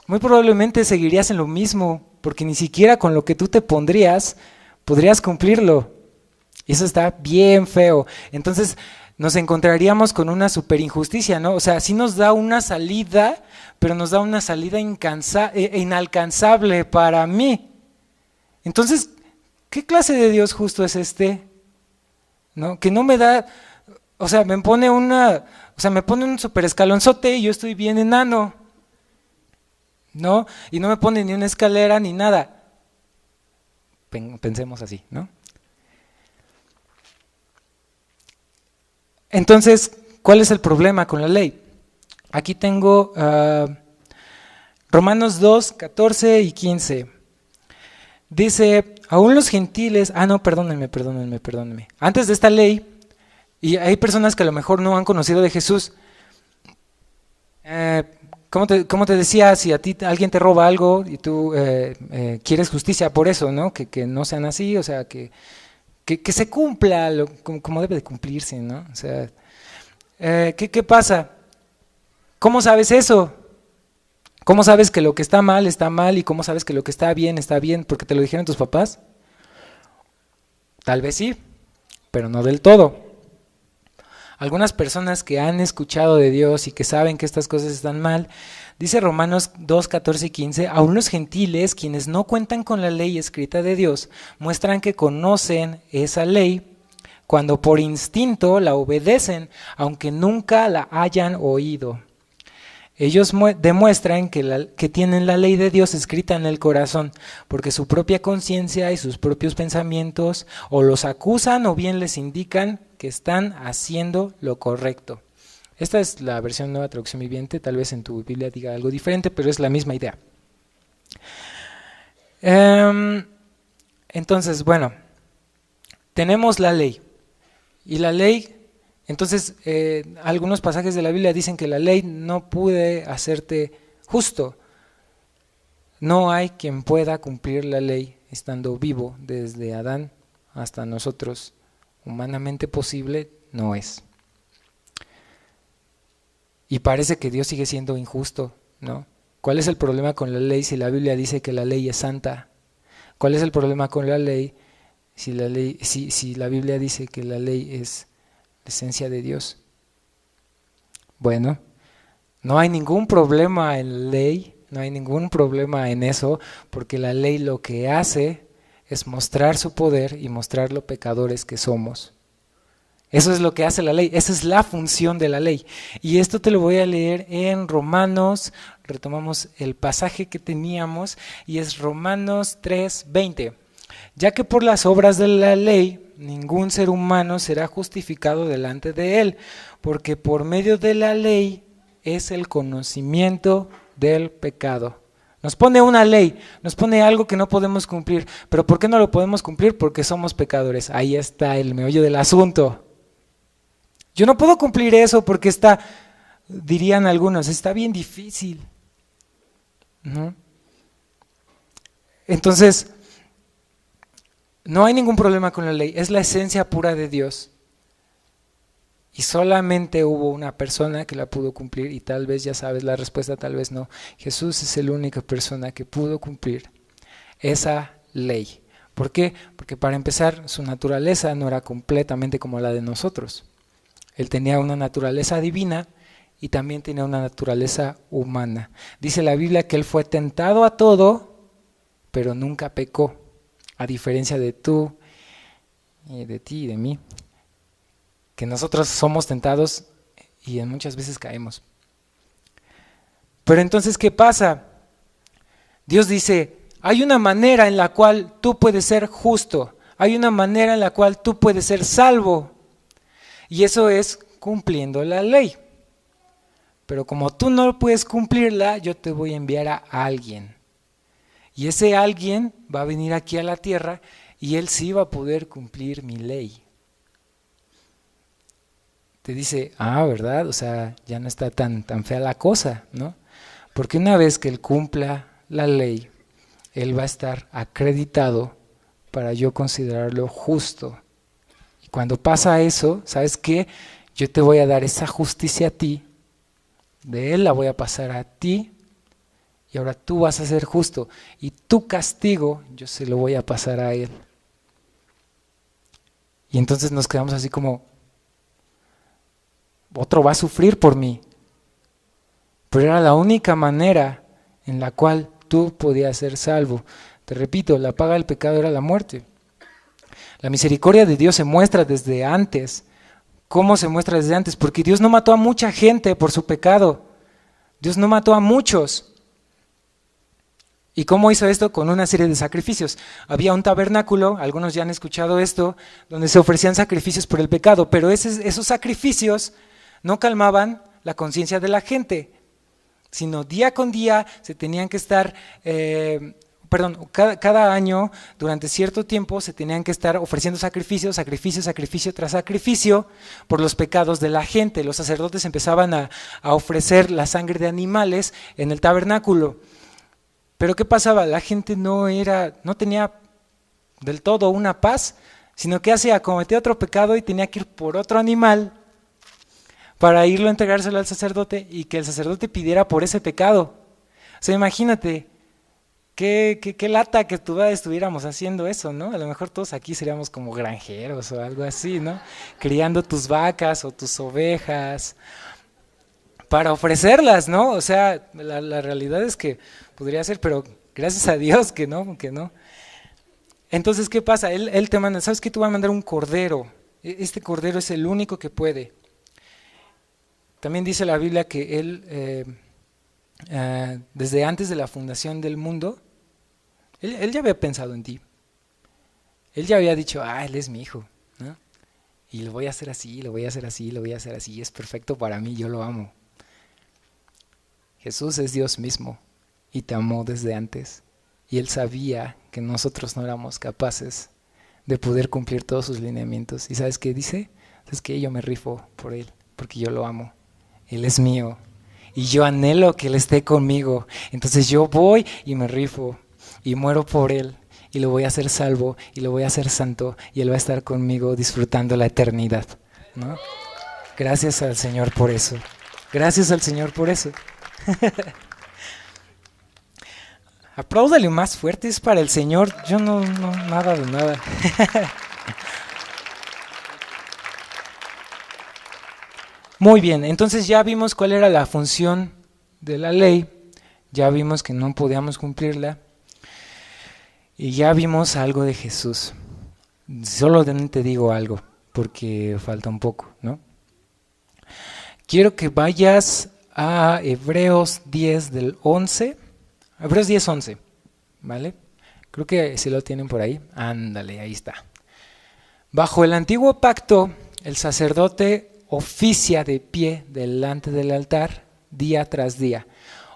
Muy probablemente seguirías en lo mismo, porque ni siquiera con lo que tú te pondrías podrías cumplirlo. Y eso está bien feo. Entonces nos encontraríamos con una super injusticia, ¿no? O sea, sí nos da una salida, pero nos da una salida inalcanzable para mí. Entonces, ¿qué clase de Dios justo es este? ¿No? Que no me da, o sea, me pone un super escalonzote y yo estoy bien enano, ¿no? Y no me pone ni una escalera ni nada. Pensemos así, ¿no? Entonces, ¿cuál es el problema con la ley? Aquí tengo Romanos 2, 14 y 15. Dice, aún los gentiles, perdónenme. Antes de esta ley, y hay personas que a lo mejor no han conocido de Jesús, como te decía, si a ti alguien te roba algo y tú quieres justicia por eso, ¿no? Que no sean así, o sea, que se cumpla como debe de cumplirse, ¿no? O sea, ¿qué pasa? ¿Cómo sabes eso? ¿Cómo sabes que lo que está mal y cómo sabes que lo que está bien? ¿Porque te lo dijeron tus papás? Tal vez sí, pero no del todo. Algunas personas que han escuchado de Dios y que saben que estas cosas están mal, dice Romanos 2, 14 y 15, aún los gentiles, quienes no cuentan con la ley escrita de Dios, muestran que conocen esa ley cuando por instinto la obedecen, aunque nunca la hayan oído. Ellos demuestran que tienen la ley de Dios escrita en el corazón, porque su propia conciencia y sus propios pensamientos o los acusan o bien les indican que están haciendo lo correcto. Esta es la versión Nueva Traducción Viviente, tal vez en tu Biblia diga algo diferente, pero es la misma idea. Entonces, bueno, tenemos la ley, y la ley... Entonces, algunos pasajes de la Biblia dicen que la ley no puede hacerte justo. No hay quien pueda cumplir la ley estando vivo, desde Adán hasta nosotros. Humanamente posible no es. Y parece que Dios sigue siendo injusto, ¿no? ¿Cuál es el problema con la ley si la Biblia dice que la ley es santa? ¿Cuál es el problema con la ley si la Biblia dice que la ley es la esencia de Dios? Bueno, no hay ningún problema en la ley, no hay ningún problema en eso, porque la ley lo que hace es mostrar su poder y mostrar lo pecadores que somos. Eso es lo que hace la ley, esa es la función de la ley. Y esto te lo voy a leer en Romanos, retomamos el pasaje que teníamos, y es Romanos 3:20. Ya que por las obras de la ley ningún ser humano será justificado delante de él, porque por medio de la ley es el conocimiento del pecado. Nos pone una ley, nos pone algo que no podemos cumplir. ¿Pero por qué no lo podemos cumplir? Porque somos pecadores. Ahí está el meollo del asunto. Yo no puedo cumplir eso porque dirían algunos, está bien difícil, ¿no? Entonces, no hay ningún problema con la ley, es la esencia pura de Dios. Y solamente hubo una persona que la pudo cumplir, y tal vez ya sabes la respuesta, tal vez no. Jesús es la única persona que pudo cumplir esa ley. ¿Por qué? Porque para empezar, su naturaleza no era completamente como la de nosotros. Él tenía una naturaleza divina y también tenía una naturaleza humana. Dice la Biblia que Él fue tentado a todo, pero nunca pecó, a diferencia de tú, y de ti y de mí, que nosotros somos tentados y muchas veces caemos. Pero entonces, ¿qué pasa? Dios dice, hay una manera en la cual tú puedes ser justo, hay una manera en la cual tú puedes ser salvo, y eso es cumpliendo la ley. Pero como tú no puedes cumplirla, yo te voy a enviar a alguien. Y ese alguien va a venir aquí a la tierra y él sí va a poder cumplir mi ley. Te dice, ¿verdad? O sea, ya no está tan fea la cosa, ¿no? Porque una vez que él cumpla la ley, él va a estar acreditado para yo considerarlo justo. Y cuando pasa eso, ¿sabes qué? Yo te voy a dar esa justicia a ti, de él la voy a pasar a ti, y ahora tú vas a ser justo, y tu castigo yo se lo voy a pasar a él. Y entonces nos quedamos así como, otro va a sufrir por mí. Pero era la única manera en la cual tú podías ser salvo. Te repito, la paga del pecado era la muerte. La misericordia de Dios se muestra desde antes. ¿Cómo se muestra desde antes? Porque Dios no mató a mucha gente por su pecado. Dios no mató a muchos. ¿Y cómo hizo esto? Con una serie de sacrificios. Había un tabernáculo, algunos ya han escuchado esto, donde se ofrecían sacrificios por el pecado, pero esos sacrificios no calmaban la conciencia de la gente, sino día con día se tenían que estar, cada año, durante cierto tiempo, se tenían que estar ofreciendo sacrificio tras sacrificio por los pecados de la gente. Los sacerdotes empezaban a ofrecer la sangre de animales en el tabernáculo. Pero ¿qué pasaba? La gente no tenía del todo una paz, sino que hacía, cometía otro pecado y tenía que ir por otro animal para irlo a entregárselo al sacerdote y que el sacerdote pidiera por ese pecado. O sea, imagínate, qué lata que estuviéramos haciendo eso, ¿no? A lo mejor todos aquí seríamos como granjeros o algo así, ¿no? Criando tus vacas o tus ovejas para ofrecerlas, ¿no? O sea, la realidad es que podría ser, pero gracias a Dios que no. Entonces, ¿qué pasa? Él te manda, ¿sabes qué? Tú vas a mandar un cordero. Este cordero es el único que puede. También dice la Biblia que Él, desde antes de la fundación del mundo, él ya había pensado en ti. Él ya había dicho, Él es mi hijo, ¿no? Y lo voy a hacer así, lo voy a hacer así, lo voy a hacer así. Es perfecto para mí, yo lo amo. Jesús es Dios mismo y te amó desde antes. Y Él sabía que nosotros no éramos capaces de poder cumplir todos sus lineamientos. ¿Y sabes qué dice? ¿Sabes qué? Yo me rifo por Él, porque yo lo amo. Él es mío y yo anhelo que Él esté conmigo. Entonces yo voy y me rifo y muero por Él y lo voy a hacer salvo y lo voy a hacer santo y Él va a estar conmigo disfrutando la eternidad, ¿no? Gracias al Señor por eso. Gracias al Señor por eso. Apláudale más fuerte, es para el Señor. Yo no nada de nada. Muy bien, entonces ya vimos cuál era la función de la ley, ya vimos que no podíamos cumplirla y ya vimos algo de Jesús. Solo te digo algo, porque falta un poco, ¿no? Quiero que vayas a Hebreos 10 del 11, Hebreos 10, 11, ¿vale? Creo que si lo tienen por ahí, ándale, ahí está. Bajo el antiguo pacto, el sacerdote oficia de pie delante del altar día tras día,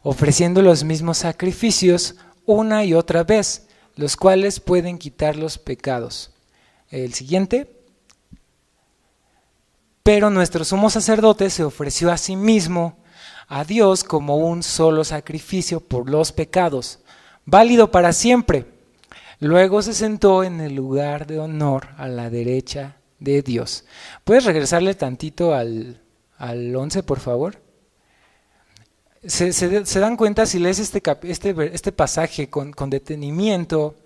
ofreciendo los mismos sacrificios una y otra vez, los cuales pueden quitar los pecados. El siguiente. Pero nuestro sumo sacerdote se ofreció a sí mismo a Dios como un solo sacrificio por los pecados, válido para siempre. Luego se sentó en el lugar de honor a la derecha de Dios. ¿Puedes regresarle tantito al 11, por favor? Se dan cuenta si lees este pasaje con detenimiento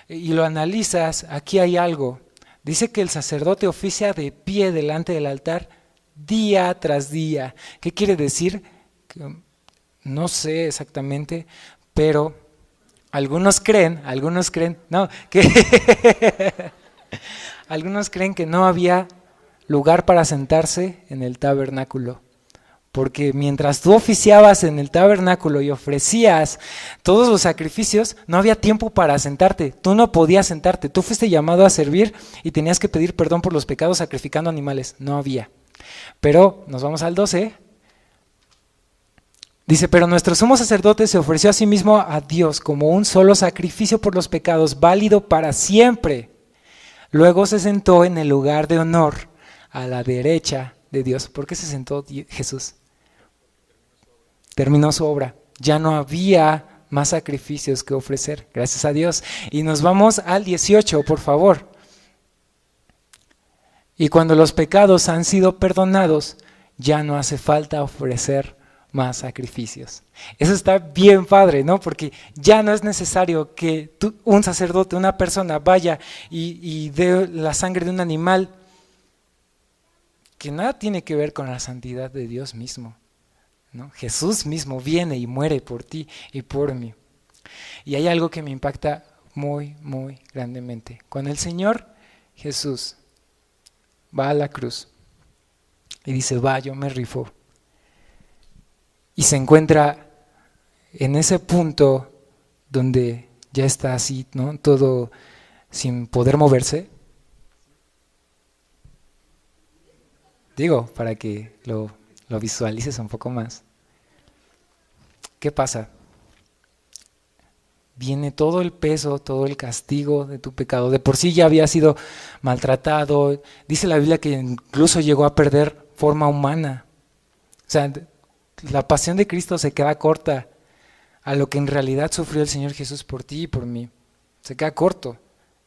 y lo analizas, aquí hay algo. Dice que el sacerdote oficia de pie delante del altar día tras día. ¿Qué quiere decir? Que no sé exactamente, pero algunos creen, no, que algunos creen que no había lugar para sentarse en el tabernáculo. Porque mientras tú oficiabas en el tabernáculo y ofrecías todos los sacrificios, no había tiempo para sentarte. Tú no podías sentarte. Tú fuiste llamado a servir y tenías que pedir perdón por los pecados sacrificando animales. No había. Pero nos vamos al 12. Dice, pero nuestro sumo sacerdote se ofreció a sí mismo a Dios como un solo sacrificio por los pecados, válido para siempre. Luego se sentó en el lugar de honor a la derecha de Dios. ¿Por qué se sentó Jesús? Terminó su obra. Ya no había más sacrificios que ofrecer. Gracias a Dios. Y nos vamos al 18, por favor. Y cuando los pecados han sido perdonados, ya no hace falta ofrecer más sacrificios. Eso está bien padre, ¿no? Porque ya no es necesario que un sacerdote, una persona vaya y dé la sangre de un animal que nada tiene que ver con la santidad de Dios mismo, ¿no? Jesús mismo viene y muere por ti y por mí. Y hay algo que me impacta muy, muy grandemente. Cuando el Señor Jesús va a la cruz y dice, va, yo me rifo, y se encuentra en ese punto donde ya está así, ¿no? Todo sin poder moverse. Digo, para que lo visualices un poco más. ¿Qué pasa? Viene todo el peso, todo el castigo de tu pecado. De por sí ya había sido maltratado. Dice la Biblia que incluso llegó a perder forma humana. O sea, la pasión de Cristo se queda corta a lo que en realidad sufrió el Señor Jesús por ti y por mí. Se queda corto.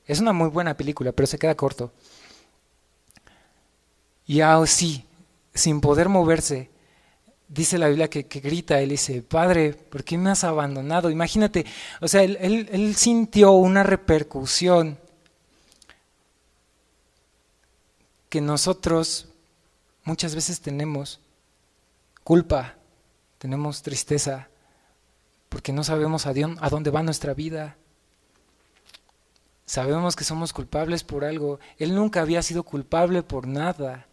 Es una muy buena película, pero se queda corto. Y así, sin poder moverse, dice la Biblia que grita, él dice, Padre, ¿por qué me has abandonado? Imagínate, o sea, él sintió una repercusión que nosotros muchas veces tenemos culpa, tenemos tristeza, porque no sabemos a dónde va nuestra vida. Sabemos que somos culpables por algo. Él nunca había sido culpable por nada.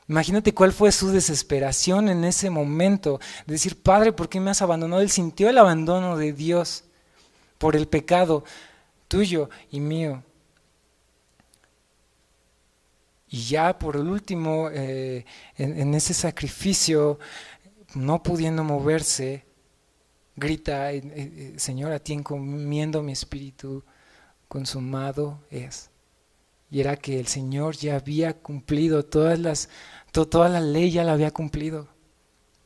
Imagínate cuál fue su desesperación en ese momento, de decir, Padre, ¿por qué me has abandonado? Él sintió el abandono de Dios por el pecado tuyo y mío. Y ya por el último, en ese sacrificio, no pudiendo moverse, grita, Señor, a ti encomiendo mi espíritu, consumado es. Y era que el Señor ya había cumplido toda la ley, ya la había cumplido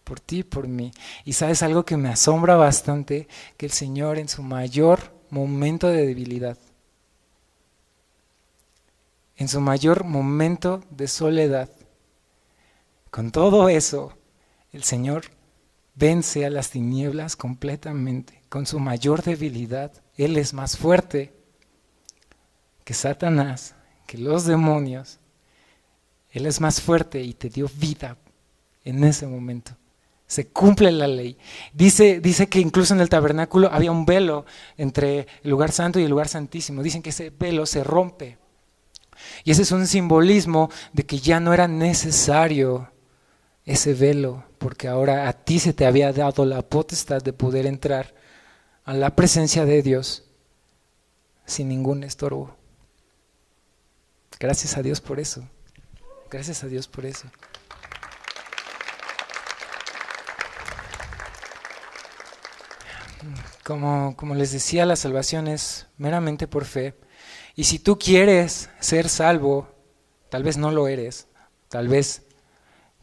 por ti y por mí. Y sabes algo que me asombra bastante, que el Señor en su mayor momento de debilidad, en su mayor momento de soledad, con todo eso, el Señor vence a las tinieblas completamente, con su mayor debilidad. Él es más fuerte que Satanás, que los demonios. Él es más fuerte y te dio vida en ese momento. Se cumple la ley. Dice que incluso en el tabernáculo había un velo entre el lugar santo y el lugar santísimo. Dicen que ese velo se rompe. Y ese es un simbolismo de que ya no era necesario ese velo, porque ahora a ti se te había dado la potestad de poder entrar a la presencia de Dios sin ningún estorbo. Gracias a Dios por eso. Gracias a Dios por eso. Como les decía, la salvación es meramente por fe. Y si tú quieres ser salvo, tal vez no lo eres, tal vez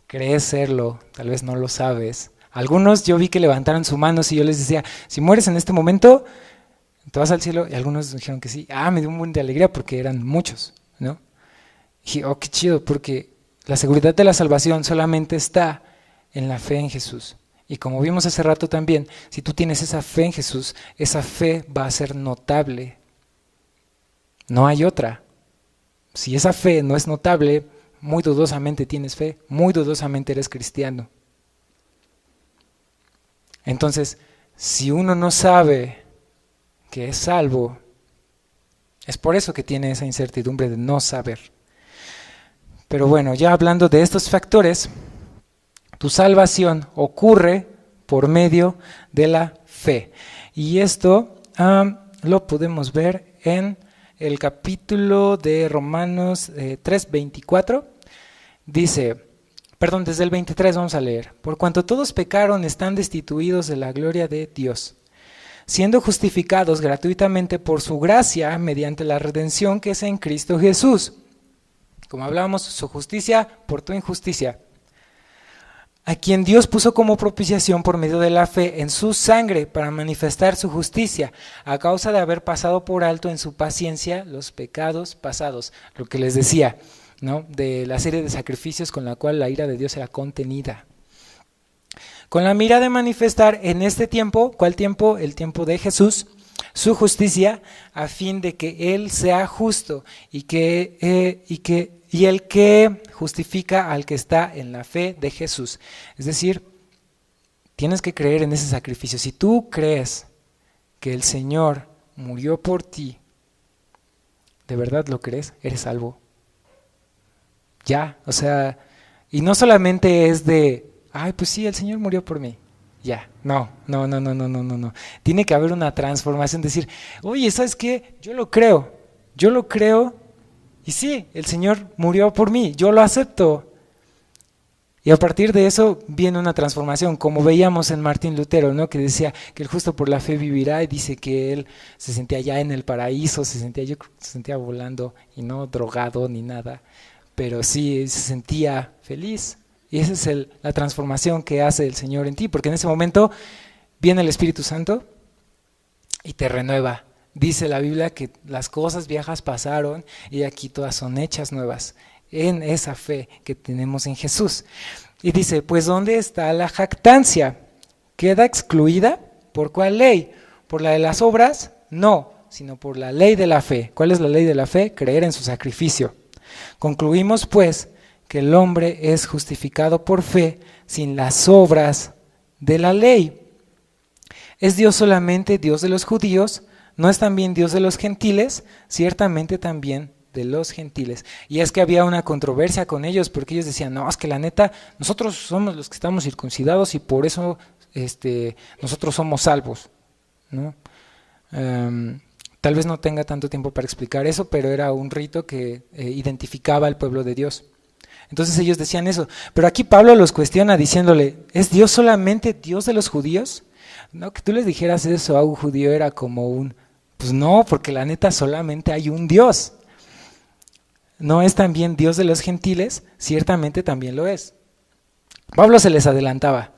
crees serlo, tal vez no lo sabes. Algunos yo vi que levantaron su mano y yo les decía, si mueres en este momento, te vas al cielo. Y algunos dijeron que sí. Me dio un buen de alegría porque eran muchos, ¿no? Y dije, qué chido, porque la seguridad de la salvación solamente está en la fe en Jesús. Y como vimos hace rato también, si tú tienes esa fe en Jesús, esa fe va a ser notable. No hay otra. Si esa fe no es notable, muy dudosamente tienes fe, muy dudosamente eres cristiano. Entonces, si uno no sabe que es salvo, es por eso que tiene esa incertidumbre de no saber. Pero bueno, ya hablando de estos factores, tu salvación ocurre por medio de la fe. Y esto lo podemos ver en el capítulo de Romanos 3:24. Dice, desde el 23 vamos a leer. Por cuanto todos pecaron, están destituidos de la gloria de Dios, siendo justificados gratuitamente por su gracia mediante la redención que es en Cristo Jesús. Como hablábamos, su justicia por tu injusticia, a quien Dios puso como propiciación por medio de la fe en su sangre para manifestar su justicia, a causa de haber pasado por alto en su paciencia los pecados pasados. Lo que les decía, ¿no?, de la serie de sacrificios con la cual la ira de Dios era contenida. Con la mira de manifestar en este tiempo, ¿cuál tiempo? El tiempo de Jesús, su justicia, a fin de que Él sea justo y el que justifica al que está en la fe de Jesús. Es decir, tienes que creer en ese sacrificio. Si tú crees que el Señor murió por ti, ¿de verdad lo crees? Eres salvo. Ya, o sea, y no solamente es de, ay, pues sí, el Señor murió por mí. Ya, no. Tiene que haber una transformación, decir, oye, ¿sabes qué? Yo lo creo, y sí, el Señor murió por mí, yo lo acepto. Y a partir de eso viene una transformación, como veíamos en Martín Lutero, ¿no?, que decía que el justo por la fe vivirá, y dice que él se sentía ya en el paraíso, se sentía volando y no drogado ni nada, pero sí se sentía feliz. Y esa es la transformación que hace el Señor en ti, porque en ese momento viene el Espíritu Santo y te renueva. Dice la Biblia que las cosas viejas pasaron y aquí todas son hechas nuevas en esa fe que tenemos en Jesús. Y dice, pues ¿dónde está la jactancia? ¿Queda excluida? ¿Por cuál ley? ¿Por la de las obras? No, sino por la ley de la fe. ¿Cuál es la ley de la fe? Creer en su sacrificio. Concluimos pues que el hombre es justificado por fe sin las obras de la ley. ¿Es Dios solamente Dios de los judíos? ¿No es también Dios de los gentiles? Ciertamente también de los gentiles. Y es que había una controversia con ellos, porque ellos decían, no, es que la neta, nosotros somos los que estamos circuncidados y por eso nosotros somos salvos, ¿no? Tal vez no tenga tanto tiempo para explicar eso, pero era un rito que identificaba al pueblo de Dios. Entonces ellos decían eso, pero aquí Pablo los cuestiona diciéndole, ¿es Dios solamente Dios de los judíos? No, que tú les dijeras eso a un judío era como pues no, porque la neta solamente hay un Dios. ¿No es también Dios de los gentiles? Ciertamente también lo es. Pablo se les adelantaba,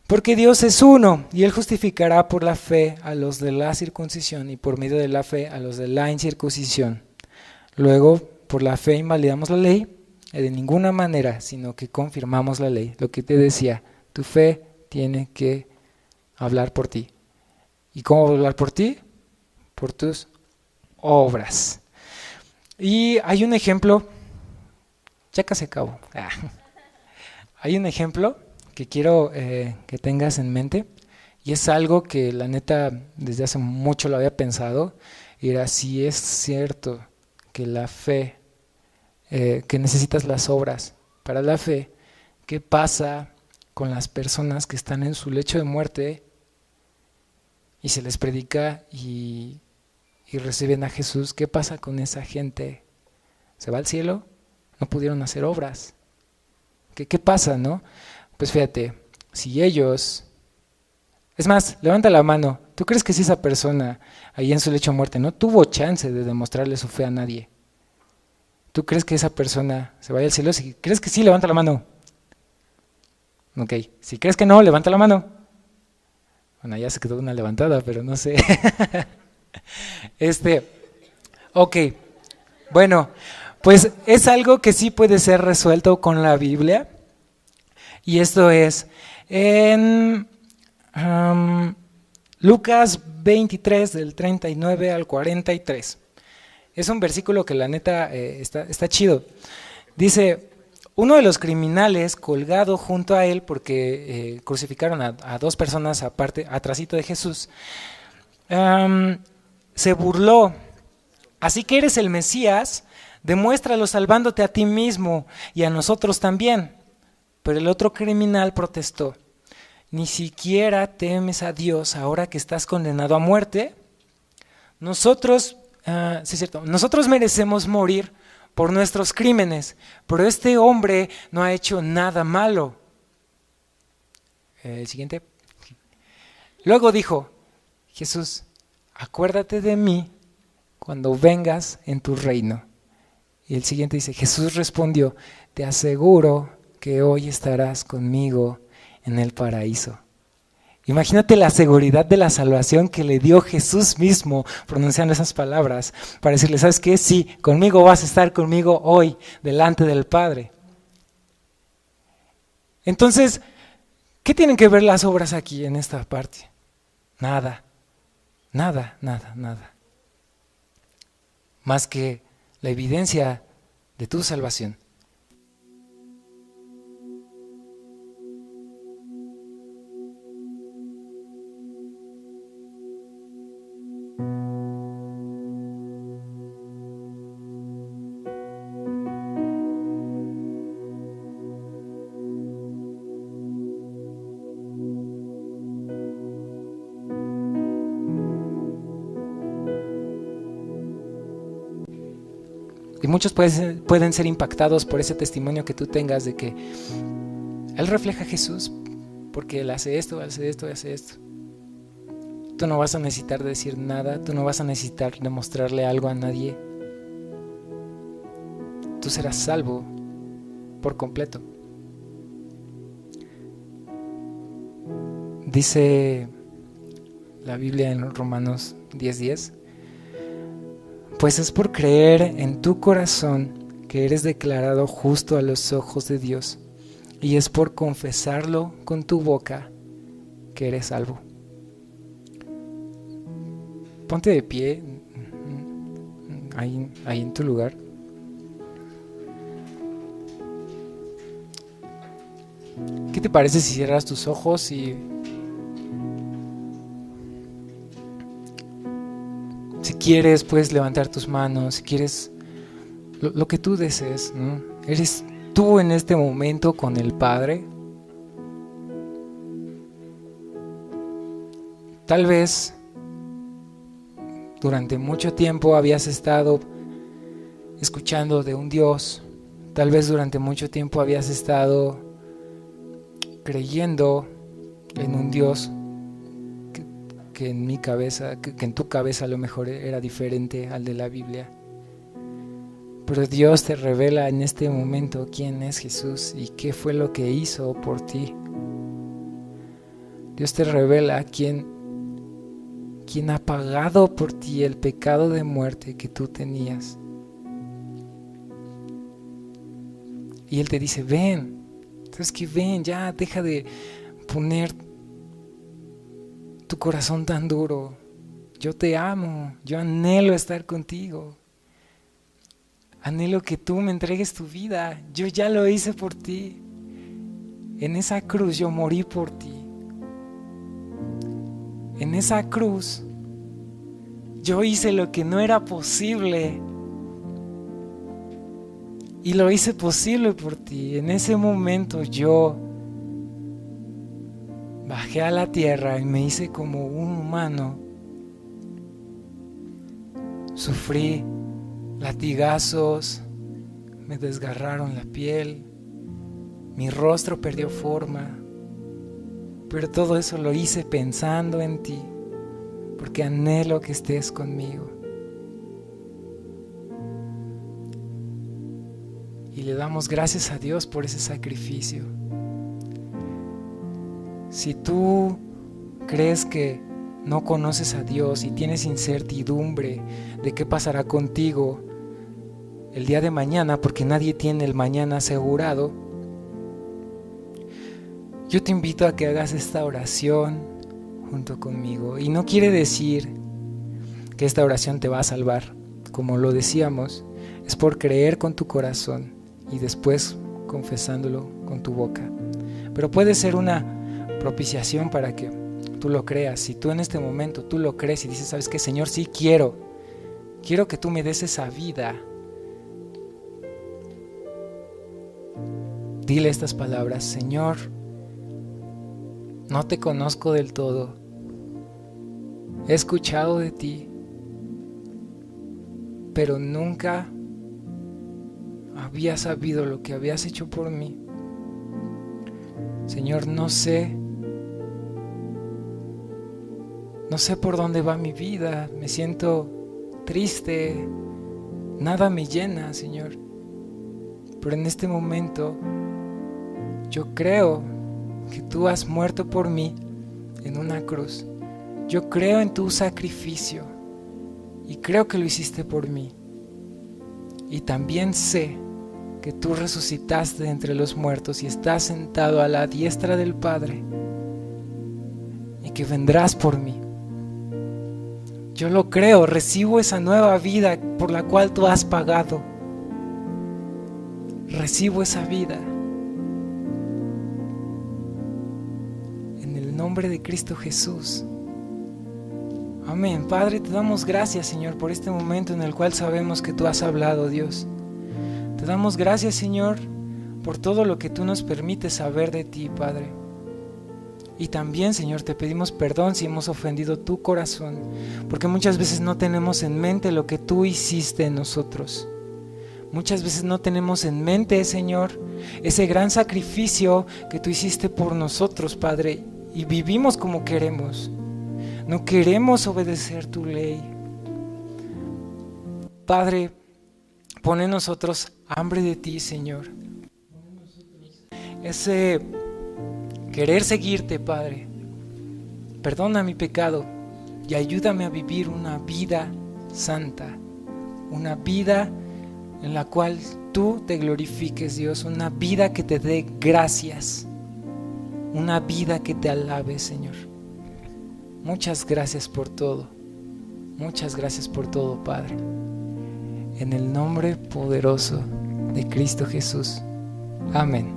porque Dios es uno y Él justificará por la fe a los de la circuncisión y por medio de la fe a los de la incircuncisión. Luego, por la fe invalidamos la ley, de ninguna manera, sino que confirmamos la ley. Lo que te decía, tu fe tiene que hablar por ti. ¿Y cómo va a hablar por ti? Por tus obras. Y hay un ejemplo, ya casi acabo. Hay un ejemplo que quiero que tengas en mente, y es algo que la neta desde hace mucho lo había pensado, y era si es cierto que la fe, que necesitas las obras para la fe. ¿Qué pasa con las personas que están en su lecho de muerte y se les predica y reciben a Jesús? ¿Qué pasa con esa gente? ¿Se va al cielo? No pudieron hacer obras. ¿Qué pasa, no? Pues fíjate, si ellos... Es más, levanta la mano. ¿Tú crees que si esa persona ahí en su lecho de muerte no tuvo chance de demostrarle su fe a nadie? ¿Tú crees que esa persona se vaya al cielo? Si crees que sí, levanta la mano. Ok, si crees que no, levanta la mano. Bueno, ya se quedó una levantada, pero no sé. Ok, bueno, pues es algo que sí puede ser resuelto con la Biblia. Y esto es en Lucas 23, del 39 al 43. Es un versículo que la neta está chido. Dice, uno de los criminales colgado junto a él, porque crucificaron a dos personas aparte, atrasito de Jesús, se burló. Así que eres el Mesías, demuéstralo salvándote a ti mismo y a nosotros también. Pero el otro criminal protestó, ¿ni siquiera temes a Dios ahora que estás condenado a muerte? Nosotros merecemos morir por nuestros crímenes, pero este hombre no ha hecho nada malo. El siguiente. Luego dijo, Jesús, acuérdate de mí cuando vengas en tu reino. Y el siguiente dice, Jesús respondió, te aseguro que hoy estarás conmigo en el paraíso. Imagínate la seguridad de la salvación que le dio Jesús mismo pronunciando esas palabras para decirle, ¿sabes qué? Sí, conmigo vas a estar conmigo hoy delante del Padre. Entonces, ¿qué tienen que ver las obras aquí en esta parte? Nada, nada, nada, nada. Más que la evidencia de tu salvación. Y muchos pueden ser impactados por ese testimonio que tú tengas de que Él refleja a Jesús porque Él hace esto, hace esto, hace esto. Tú no vas a necesitar decir nada, tú no vas a necesitar demostrarle algo a nadie. Tú serás salvo por completo. Dice la Biblia en Romanos 10:10. Pues es por creer en tu corazón que eres declarado justo a los ojos de Dios, y es por confesarlo con tu boca que eres salvo. Ponte de pie ahí en tu lugar. ¿Qué te parece si cierras tus ojos y si quieres puedes levantar tus manos, si quieres lo que tú desees, ¿no? ¿Eres tú en este momento con el Padre? Tal vez durante mucho tiempo habías estado escuchando de un Dios, tal vez durante mucho tiempo habías estado creyendo en un Dios que en mi cabeza, que en tu cabeza a lo mejor era diferente al de la Biblia. Pero Dios te revela en este momento quién es Jesús y qué fue lo que hizo por ti. Dios te revela quién ha pagado por ti el pecado de muerte que tú tenías. Y Él te dice, ven, ¿sabes qué? Ven, ya, deja de poner tu corazón tan duro. Yo te amo, yo anhelo estar contigo. Anhelo que tú me entregues tu vida. Yo ya lo hice por ti. En esa cruz yo morí por ti. En esa cruz yo hice lo que no era posible y lo hice posible por ti. En ese momento yo bajé a la tierra y me hice como un humano. Sufrí latigazos, me desgarraron la piel, mi rostro perdió forma, pero todo eso lo hice pensando en ti, porque anhelo que estés conmigo. Y le damos gracias a Dios por ese sacrificio. Si tú crees que no conoces a Dios y tienes incertidumbre de qué pasará contigo el día de mañana, porque nadie tiene el mañana asegurado, yo te invito a que hagas esta oración junto conmigo. Y no quiere decir que esta oración te va a salvar, como lo decíamos, es por creer con tu corazón y después confesándolo con tu boca. Pero puede ser una propiciación para que tú lo creas. Si tú en este momento tú lo crees y dices, ¿sabes qué, Señor? Sí, quiero que tú me des esa vida. Dile estas palabras: Señor, no te conozco del todo. He escuchado de ti, pero nunca había sabido lo que habías hecho por mí. Señor, no sé por dónde va mi vida. Me siento triste, nada me llena, Señor. Pero en este momento yo creo que tú has muerto por mí en una cruz. Yo creo en tu sacrificio y creo que lo hiciste por mí. Y también sé que tú resucitaste de entre los muertos y estás sentado a la diestra del Padre y que vendrás por mí. Yo lo creo, recibo esa nueva vida por la cual tú has pagado. Recibo esa vida. En el nombre de Cristo Jesús. Amén. Padre, te damos gracias, Señor, por este momento en el cual sabemos que tú has hablado, Dios. Te damos gracias, Señor, por todo lo que tú nos permites saber de ti, Padre. Y también, Señor, te pedimos perdón si hemos ofendido tu corazón, porque muchas veces no tenemos en mente lo que tú hiciste en nosotros. Muchas veces no tenemos en mente, Señor, ese gran sacrificio que tú hiciste por nosotros, Padre, y vivimos como queremos. No queremos obedecer tu ley. Padre, pon en nosotros hambre de ti, Señor. Ese querer seguirte, Padre. Perdona mi pecado y ayúdame a vivir una vida santa. Una vida en la cual tú te glorifiques, Dios. Una vida que te dé gracias. Una vida que te alabe, Señor. Muchas gracias por todo. Muchas gracias por todo, Padre. En el nombre poderoso de Cristo Jesús. Amén.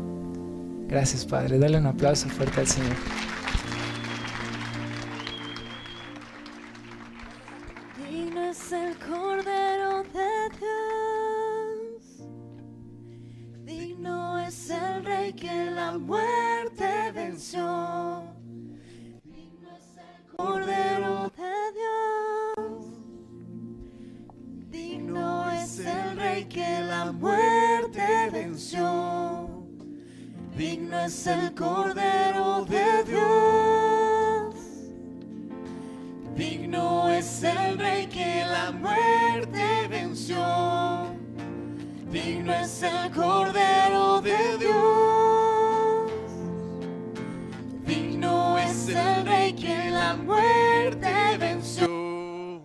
Gracias, Padre. Dale un aplauso fuerte al Señor. Digno es el Cordero de Dios. Digno es el Rey que la muerte venció. Digno es el Cordero de Dios. Digno es el Rey que la muerte venció. Digno es el Cordero de Dios. Digno es el Rey que la muerte venció. Digno es el Cordero de Dios. Digno es el Rey que la muerte venció.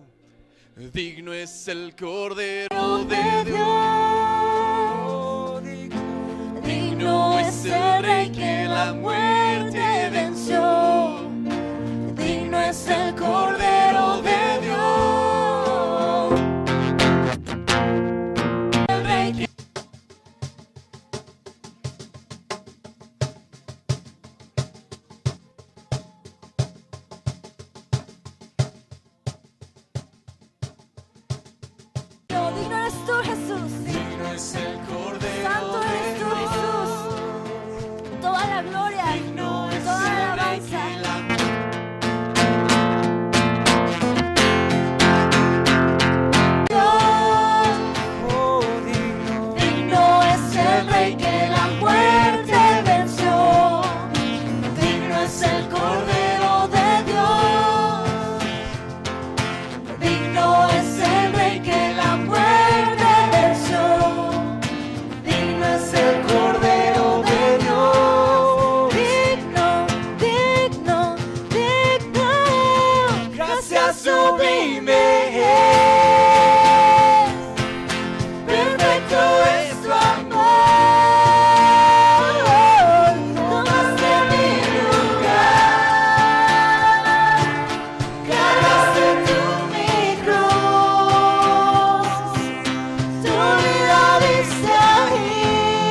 Digno es el Cordero de Dios. Digno es el Rey que la muerte venció. Digno es el Cordero de Dios. El Rey que digno eres tú, Jesús. Digno es el Cordero Santo de eres tú, Dios. Jesús. Toda la gloria, Digno es toda la el Rey alabanza. que la Digno es el Rey que la muerte venció. Digno es el Cordero de Dios. Digno es el Rey que la muerte venció. Digno es el Cordero de Dios. Digno, digno, digno. Gracias sublime es. Perfecto es tu amor. Tomaste mi lugar. Cargaste tú mi cruz. Tu vida diste ahí.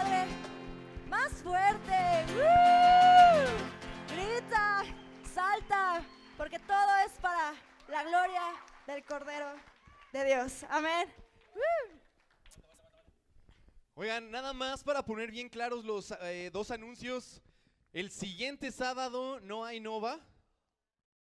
Padre. Más fuerte. ¡Woo! Grita, salta, porque todo es para la gloria del Cordero de Dios. Amén. ¡Woo! Oigan, nada más para poner bien claros los dos anuncios. El siguiente sábado no hay Nova.